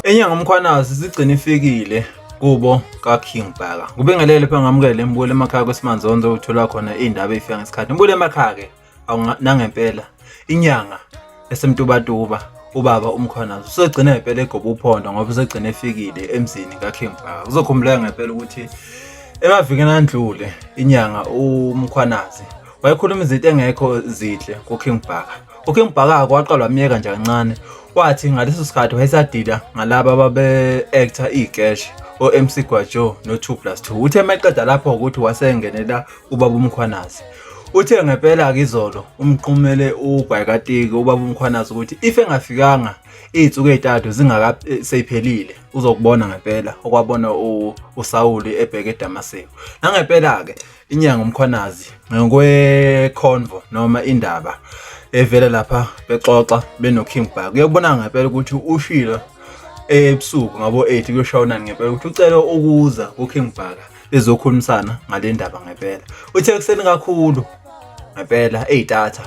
Inyanga uMkhwanazi sigcina ifikile kubo kaKing Bhaka. Kubingelele pha ngamukele imbulo emakhaya kweSimanzonzo uthola khona indaba ezifika ngesikhathi. Imbulo emakhaya ke nangempela inyanga esemtubatuba ubaba uMkhwanazi usegcina ngempela egoba uphondo ngoba usegcina efikile emzini kaKing Bhaka. Uzokhumbuleka ngempela ukuthi emavikini andlule inyanga uMkhwanazi wayekhuluma izinto engekho zihle kuKing Bhaka. uKing Bhaka kwaqalwa amyeka nje kancane wathi ngaleso sikhathi wayesadila ngalabo ababe-actor igesh o-MC Gwajo no2+2. Uthe maqeda lapho ukuthi wasengenela ubaba uMkhwanazi. Uthe ngempela akizolo umqhumele uGwayikatiki ubaba uMkhwanazi ukuthi if engafikanga izinsuku ezintathu zingakaseyiphelile uzokubona ngempela okwabona uSawuli ebheke eDamaseko. Nangempela ke inyanga uMkhwanazi ngokwe-convo noma indaba evela lapha bexoxa benoKing Bhaka. Uyabona ngempela ukuthi ushilo ebusuku ngabo 8 kuyoshawunani ngempela ukuthi ucela ukuza kuKing Bhaka bezokhulumisana ngale ndaba ngempela. Uthe kuseni kakhulu ngempela ezitatha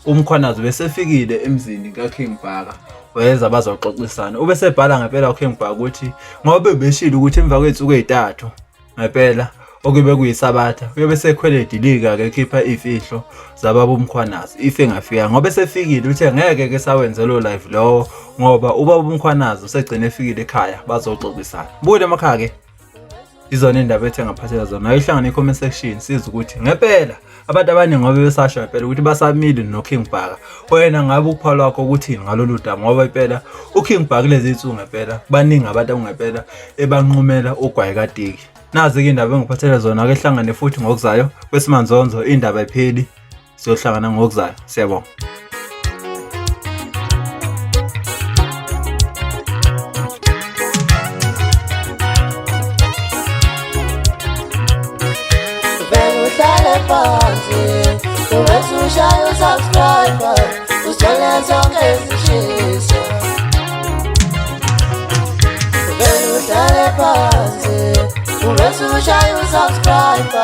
uMkhwanazi besefikile emzini kaKing Bhaka weza bazoxoxisana. Ubesebhala ngempela uKing Bhaka ukuthi ngoba bebeshilo ukuthi emva kwezinsuku ezintathu ngempela okube kuyisabatha uyobe sekhwele idilika ke khipha ifihlo zababa uMkhwanazi if engafika ngoba sefikile uthe ngeke ke sawenze lo live lo ngoba ubaba uMkhwanazi usegcina efikile ekhaya bazoxoxisana. Buke emakhaya ke izona indaba ethe ngaphathela zona ayihlangana e-comment section siza ukuthi ngempela abantu abaningi ngoba besasho ngempela ukuthi basamile noKing Bhaka. Wena ngabe uphawu lwakho ukuthini ngalolu daba ngoba impela uKing Bhaka lezi insuku ngempela baningi abantu ongempela ebanqumela uGwayikatiki. Nazi ke indaba engiphathela zona ake hlangane futhi ngokuzayo kweSimanzonzo indaba ipheli siyohlangana ngokuzayo. Siyabonga. Subscribe,